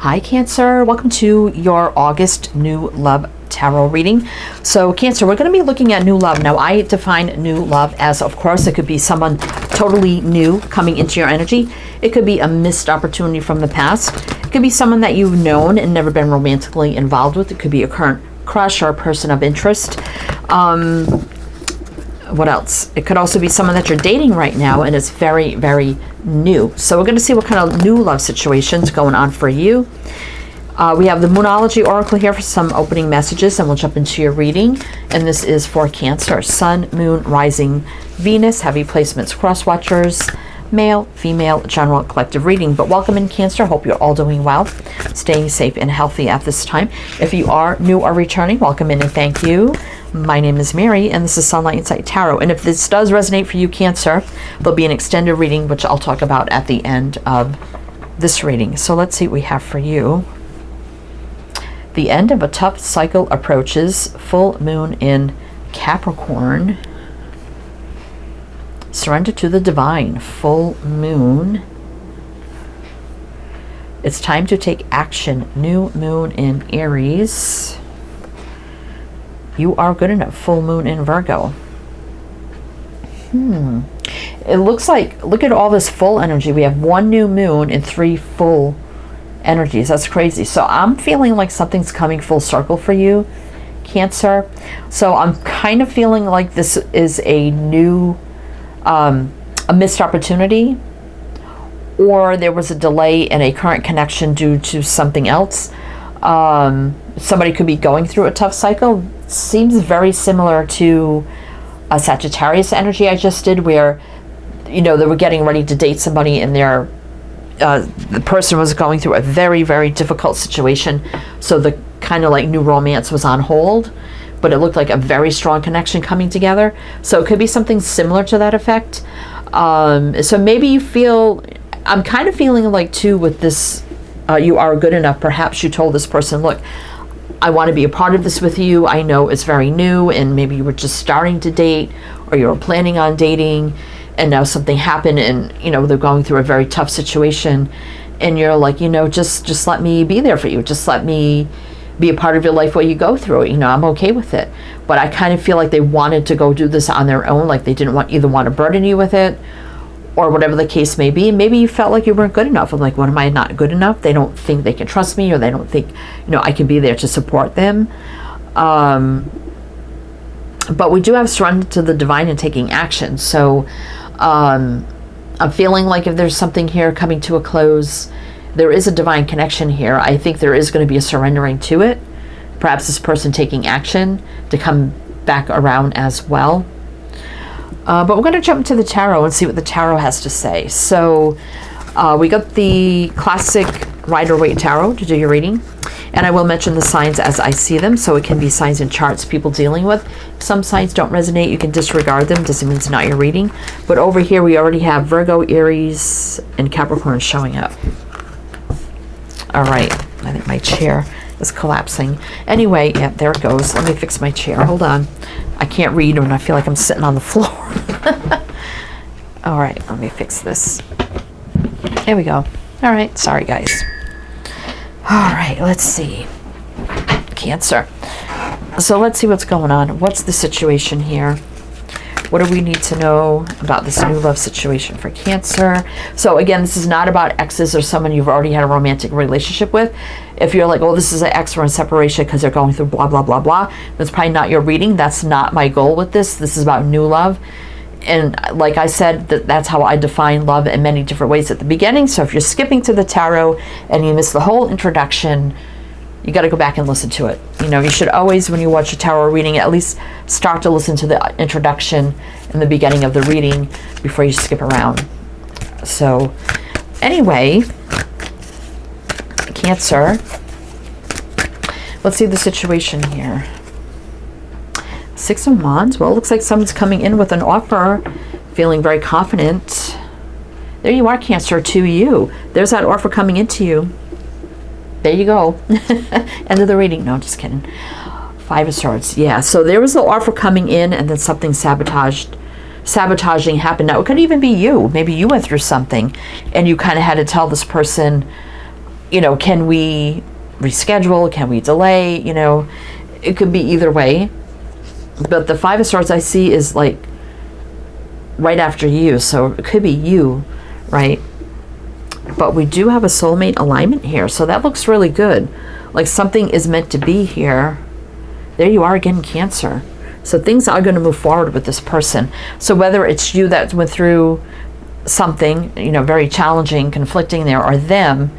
Hi Cancer, welcome to your August New Love Tarot reading. So Cancer, we're going to be looking at new love. Now I define new love as, of course, it could be someone totally new coming into your energy. It could be a missed opportunity from the past. It could be someone that you've known and never been romantically involved with. It could be a current crush or a person of interest. What else? It could also be someone that you're dating right now and it's very, very new. So we're going to see what kind of new love situations going on for you. We have the Moonology Oracle here for some opening messages, and we'll jump into your reading. And this is for Cancer. Sun, Moon, Rising, Venus, heavy placements, cross watchers, male, female, general collective reading. But welcome in Cancer. Hope you're all doing well, staying safe and healthy at this time. If you are new or returning, welcome in and thank you. My name is Mary, and this is Sunlight Insight Tarot. And if this does resonate for you, Cancer, there'll be an extended reading, which I'll talk about at the end of this reading. So let's see what we have for you. The end of a tough cycle approaches. Full moon in Capricorn. Surrender to the divine. Full moon. It's time to take action. New moon in Aries. You are good enough. Full moon in Virgo. It looks like, look at all this full energy. We have one new moon and 3 full energies. That's crazy. So I'm feeling like something's coming full circle for you, Cancer. So I'm kind of feeling like this is a new, a missed opportunity, or there was a delay in a current connection due to something else. Somebody could be going through a tough cycle. Seems very similar to a Sagittarius energy I just did, where, you know, they were getting ready to date somebody and their the person was going through a very, very difficult situation. So the kind of like new romance was on hold, but it looked like a very strong connection coming together. So it could be something similar to that effect. So maybe you feel, I'm kind of feeling like too with this, you are good enough. Perhaps you told this person, look, I want to be a part of this with you. I know it's very new, and maybe you were just starting to date, or you were planning on dating, and now something happened, and you know they're going through a very tough situation, and you're like, you know, just let me be there for you. Just let me be a part of your life while you go through it. You know, I'm okay with it. But I kind of feel like they wanted to go do this on their own, like they didn't either want to burden you with it, or whatever the case may be. Maybe you felt like you weren't good enough. I'm like, what, am I not good enough? They don't think they can trust me, or they don't think, you know, I can be there to support them. But we do have surrender to the divine and taking action. So I'm feeling like if there's something here coming to a close, there is a divine connection here. I think there is going to be a surrendering to it. Perhaps this person taking action to come back around as well. But we're going to jump into the tarot and see what the tarot has to say. So we got the classic Rider-Waite Tarot to do your reading. And I will mention the signs as I see them. So it can be signs and charts people dealing with. If some signs don't resonate, you can disregard them. Doesn't mean it's not your reading. But over here we already have Virgo, Aries, and Capricorn showing up. All right. I think my chair is collapsing. Anyway, yeah, there it goes. Let me fix my chair. Hold on. I can't read when I feel like I'm sitting on the floor. All right, let me fix this. There we go. All right, sorry guys. All right, let's see. Cancer. So let's see what's going on. What's the situation here? What do we need to know about this new love situation for Cancer? So again, this is not about exes or someone you've already had a romantic relationship with. If you're like, oh, this is an ex, we're in separation because they're going through blah, blah, blah, blah, that's probably not your reading. That's not my goal with this. This is about new love. And like I said, that's how I define love in many different ways at the beginning. So if you're skipping to the tarot and you miss the whole introduction, you got to go back and listen to it. You know, you should always, when you watch a tarot reading, at least start to listen to the introduction and the beginning of the reading before you skip around. So anyway, Cancer, let's see the situation here. 6 of Wands. Well, it looks like someone's coming in with an offer, feeling very confident. There you are, Cancer, to you. There's that offer coming into you. There you go. End of the reading. No, just kidding. 5 of Swords. Yeah, so there was the offer coming in, and then something sabotaging happened. Now, it could even be you. Maybe you went through something, and you kind of had to tell this person, you know, can we reschedule? Can we delay? You know, it could be either way. But the Five of Swords I see is like right after you. So it could be you, right? But we do have a soulmate alignment here. So that looks really good. Like something is meant to be here. There you are again, Cancer. So things are going to move forward with this person. So whether it's you that went through something, you know, very challenging, conflicting there, or them,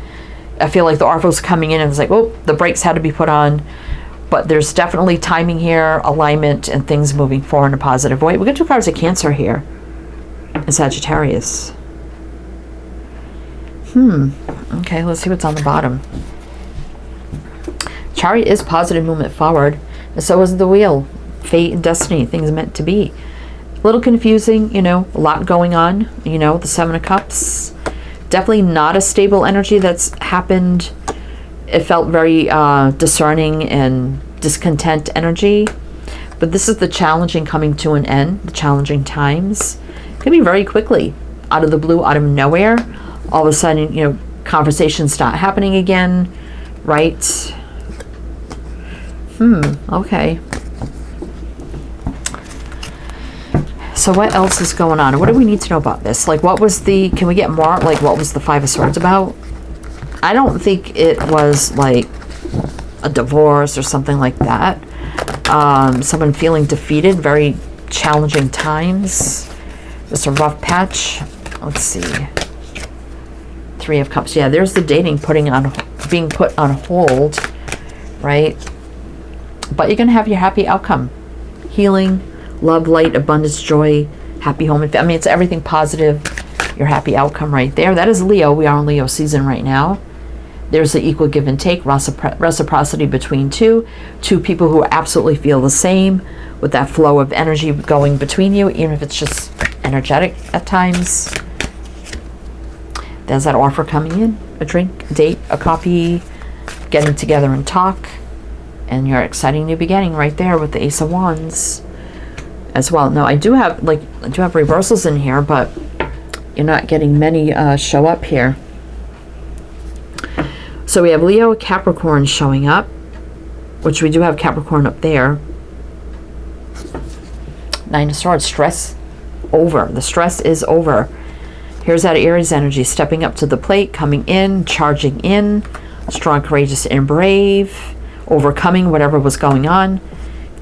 I feel like the Oracle's coming in and it's like, oh, the brakes had to be put on. But there's definitely timing here, alignment, and things moving forward in a positive way. We got 2 cards of Cancer here and Sagittarius. Okay, let's see what's on the bottom. Chariot is positive movement forward, and so is the Wheel. Fate and destiny, things meant to be. A little confusing, you know, a lot going on, you know, the Seven of Cups. Definitely not a stable energy that's happened. It felt very discerning and discontent energy. But this is the challenging coming to an end, the challenging times. Could be very quickly, out of the blue, out of nowhere. All of a sudden, you know, conversations start happening again, right? Okay. So what else is going on? What do we need to know about this? Like, what was the, can we get more, like, what was the Five of Swords about? I don't think it was, like, a divorce or something like that. Someone feeling defeated, very challenging times. Just a rough patch. Let's see. Three of Cups. Yeah, there's the dating being put on hold, right? But you're going to have your happy outcome. Healing, love, light, abundance, joy, happy home. I mean, it's everything positive. Your happy outcome right there. That is Leo. We are in Leo season right now. There's the equal give and take, reciprocity between two people who absolutely feel the same, with that flow of energy going between you, even if it's just energetic at times. There's that offer coming in, a drink, a date, a coffee, getting together and talk, and your exciting new beginning right there with the Ace of Wands as well. Now I do have reversals in here, but you're not getting many show up here. So we have Leo, Capricorn showing up, which we do have Capricorn up there. Nine of Swords, stress over. The stress is over. Here's that Aries energy stepping up to the plate, coming in, charging in, strong, courageous, and brave, overcoming whatever was going on.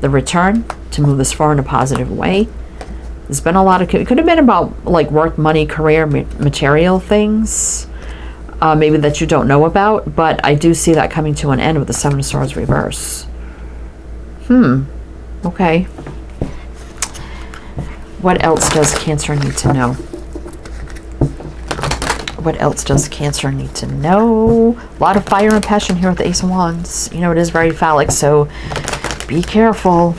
The return to move this forward in a positive way. There's been a lot of, it could have been about like work, money, career, material things, maybe that you don't know about, but I do see that coming to an end with the Seven of Swords reverse. Okay. What else does Cancer need to know? What else does Cancer need to know? A lot of fire and passion here with the Ace of Wands. You know, it is very phallic, so be careful.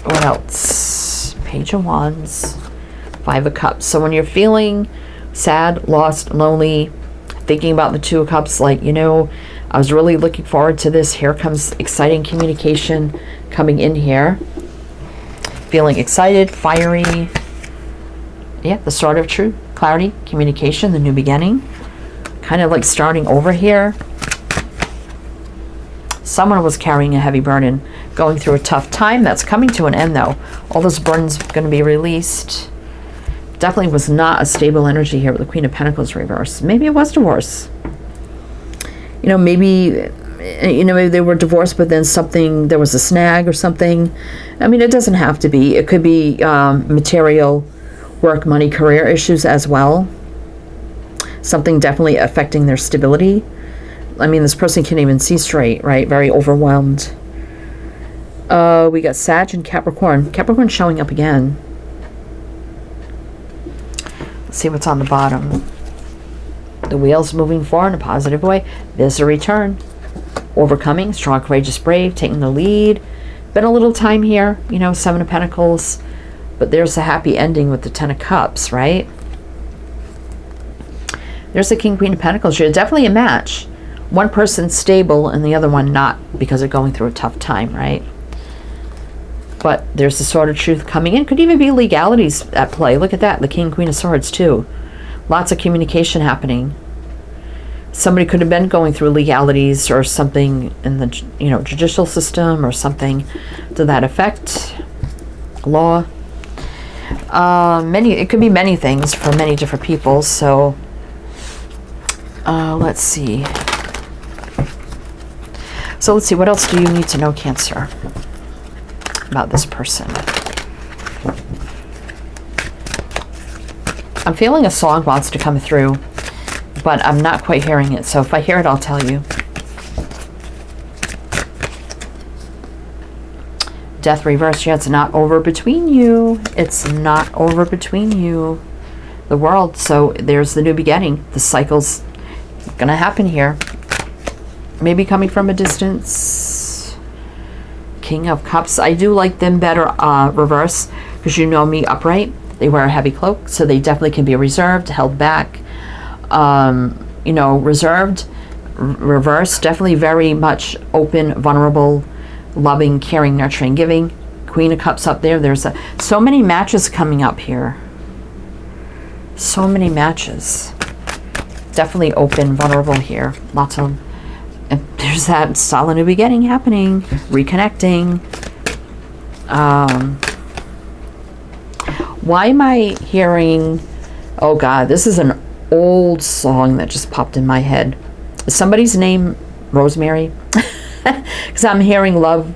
What else? Page of Wands, Five of Cups. So when you're feeling sad, lost, lonely, thinking about the Two of Cups, like, you know, I was really looking forward to this. Here comes exciting communication coming in here. Feeling excited, fiery. Yeah, the Sword of Truth, clarity, communication, the new beginning. Kind of like starting over here. Someone was carrying a heavy burden, going through a tough time. That's coming to an end, though. All those burdens going to be released. Definitely was not a stable energy here with the Queen of Pentacles reverse. Maybe it was divorce. You know, maybe they were divorced, but then there was a snag or something. I mean, it doesn't have to be. It could be material, work, money, career issues as well. Something definitely affecting their stability. I mean, this person can't even see straight, right? Very overwhelmed. We got Sag and Capricorn. Capricorn showing up again. Let's see what's on the bottom. The wheel's moving forward in a positive way. There's a return. Overcoming, strong, courageous, brave, taking the lead. Been a little time here, you know, Seven of Pentacles. But there's a happy ending with the Ten of Cups, right? There's the King, Queen of Pentacles. You're definitely a match. One person stable and the other one not, because they're going through a tough time, right? But there's the Sword of Truth coming in. Could even be legalities at play. Look at that. The King, Queen of Swords, too. Lots of communication happening. Somebody could have been going through legalities or something in the, judicial system or something to that effect. Law. It could be many things for many different people. So let's see. So let's see, what else do you need to know, Cancer, about this person? I'm feeling a song wants to come through, but I'm not quite hearing it. So if I hear it, I'll tell you. Death reverse. Yeah, it's not over between you. It's not over between you. The world. So there's the new beginning. The cycle's going to happen here. Maybe coming from a distance. King of Cups. I do like them better reverse, because you know me upright. They wear a heavy cloak, so they definitely can be reserved, held back. Reserved, reverse, definitely very much open, vulnerable, loving, caring, nurturing, giving. Queen of Cups up there. There's so many matches coming up here. So many matches. Definitely open, vulnerable here. Lots of... And there's that solid new beginning happening. Reconnecting. Why am I hearing... Oh God, this is an old song that just popped in my head. Is somebody's name Rosemary? Because I'm hearing love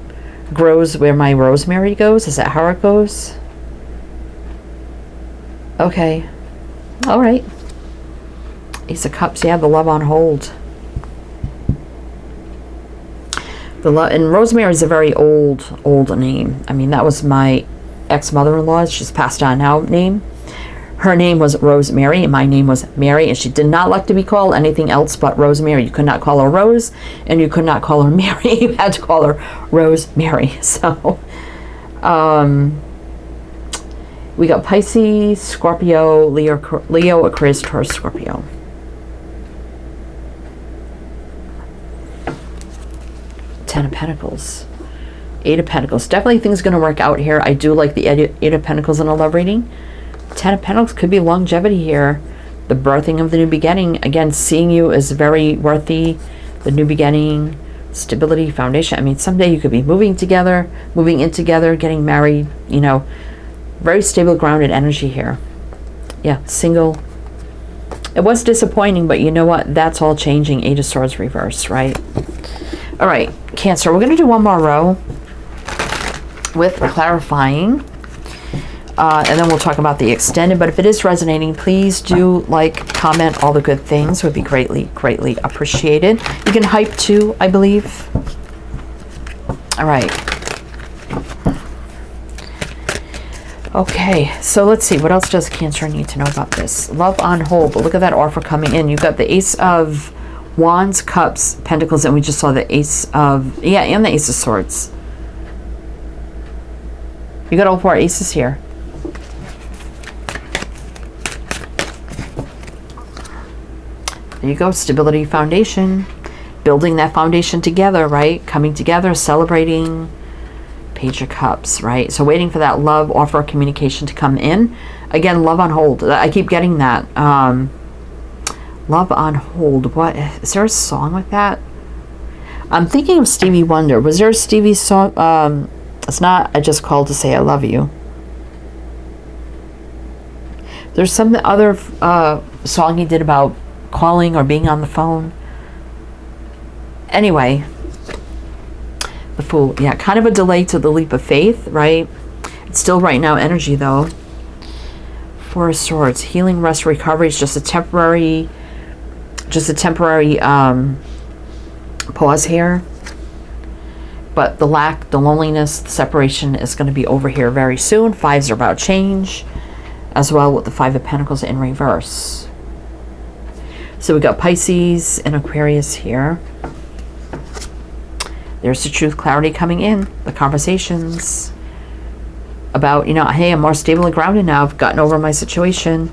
grows where my rosemary goes. Is that how it goes? Okay. All right. Ace of Cups. Yeah, the love on hold. And Rosemary is a very old name. I mean, that was my ex-mother-in-law's. She's passed on now name. Her name was Rosemary, and my name was Mary, and she did not like to be called anything else but Rosemary. You could not call her Rose, and you could not call her Mary. You had to call her Rosemary. So, we got Pisces, Scorpio, Leo, Aquarius, Taurus, Scorpio. Ten of Pentacles. Eight of Pentacles. Definitely things going to work out here. I do like the Eight of Pentacles in a love reading. Ten of Pentacles could be longevity here. The birthing of the new beginning. Again, seeing you is very worthy. The new beginning, stability, foundation. I mean, someday you could be moving in together, getting married, very stable, grounded energy here. Yeah, single. It was disappointing, but you know what? That's all changing. Eight of Swords reverse, right? All right, Cancer. We're going to do one more row with clarifying. And then we'll talk about the extended. But if it is resonating, please do comment, all the good things would be greatly appreciated. You can hype too, I believe. All right. Okay, so let's see. What else does Cancer need to know about this? Love on hold. But look at that offer coming in. You've got the Ace of Wands, Cups, Pentacles, and we just saw the Ace of... Yeah, and the Ace of Swords. You got all four aces here. There you go. Stability, foundation. Building that foundation together, right? Coming together, celebrating. Page of Cups, right? So waiting for that love, offer, communication to come in. Again, love on hold. I keep getting that. Love on hold. What? Is there a song like that? I'm thinking of Stevie Wonder. Was there a Stevie song? It's not I Just Called to Say I Love You. There's some other song he did about calling or being on the phone. Anyway, the Fool. Yeah, kind of a delay to the leap of faith, right? It's still right now energy though. Four of Swords. Healing, rest, recovery is just a temporary pause here. But the lack, the loneliness, the separation is going to be over here very soon. Fives are about change, as well with the Five of Pentacles in reverse. So we got Pisces and Aquarius here. There's the truth, clarity coming in. The conversations about, hey, I'm more stable and grounded now. I've gotten over my situation.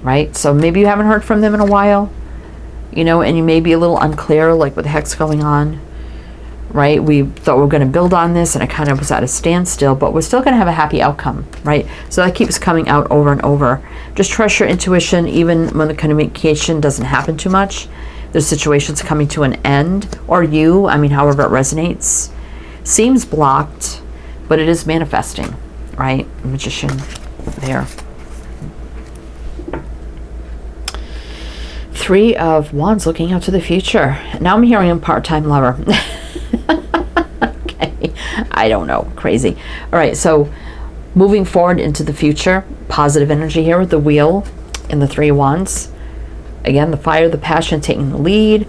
Right? So maybe you haven't heard from them in a while, and you may be a little unclear, like what the heck's going on. right? We thought we were going to build on this and it kind of was at a standstill, but we're still going to have a happy outcome, right? So that keeps coming out over and over. Just trust your intuition even when the communication doesn't happen too much. There's situations coming to an end, or you, I mean, however it resonates. Seems blocked, but it is manifesting, right? Magician there. Three of Wands, looking out to the future. Now I'm hearing a part-time lover. Okay, I don't know, crazy. All right, so moving forward into the future, positive energy here with the wheel and the Three of Wands. Again, the fire, the passion taking the lead.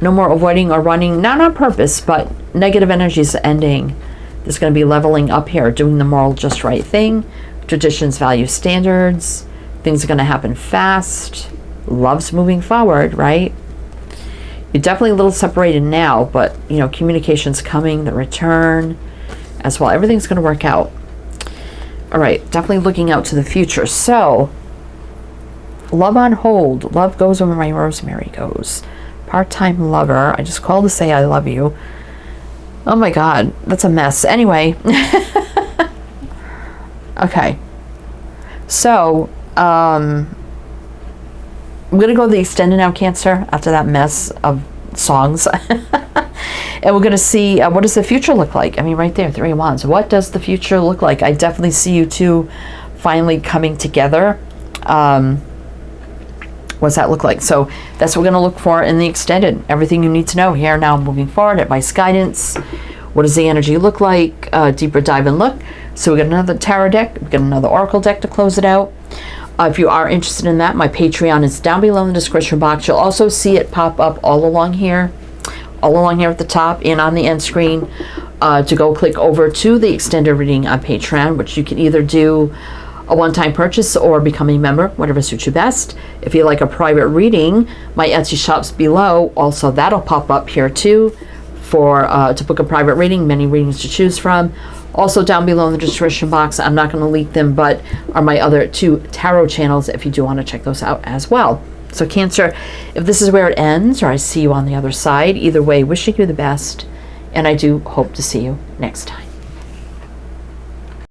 No more avoiding or running, not on purpose, but negative energy is ending. There's going to be leveling up here, doing the moral just right thing. Traditions, values, standards. Things are going to happen fast. Love's moving forward, right? You're definitely a little separated now, but, you know, communication's coming, the return as well. Everything's going to work out. All right, definitely looking out to the future. So, love on hold. Love goes where my rosemary goes. Part-time lover. I just called to say I love you. Oh my God, that's a mess. Anyway. Okay. So, I'm going to go the extended now, Cancer, after that mess of songs. And we're going to see what does the future look like. I mean, right there, Three of Wands. What does the future look like? I definitely see you two finally coming together. What's that look like? So that's what we're going to look for in the extended. Everything you need to know here now moving forward. Advice, guidance. What does the energy look like? Deeper dive and look. So we got another tarot deck. We got another oracle deck to close it out. If you are interested in that, my Patreon is down below in the description box. You'll also see it pop up all along here at the top and on the end screen to go click over to the extended reading on Patreon, which you can either do a one-time purchase or become a member, whatever suits you best. If you like a private reading, my Etsy shop's below. Also, that'll pop up here too for to book a private reading, many readings to choose from. Also down below in the description box, I'm not going to leak them, but are my other two tarot channels if you do want to check those out as well. So Cancer, if this is where it ends or I see you on the other side, either way, wishing you the best, and I do hope to see you next time.